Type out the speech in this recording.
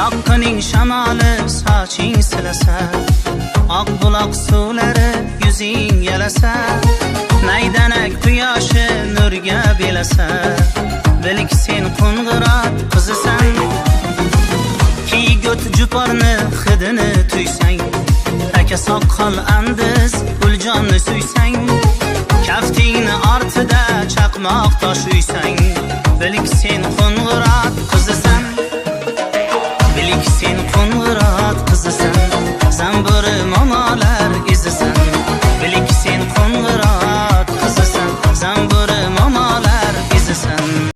Daqqining shamoli soching silasa, oq buloq suvlari yuzing yalasa, maydanak quyoshi nurga belasa, bilk sen qo'ng'irot qizisan. Kiygut juporni hidini tuysang, aka soqqol andiz uljonni suysang, kaftingni ortida chaqmoq tosh uysang,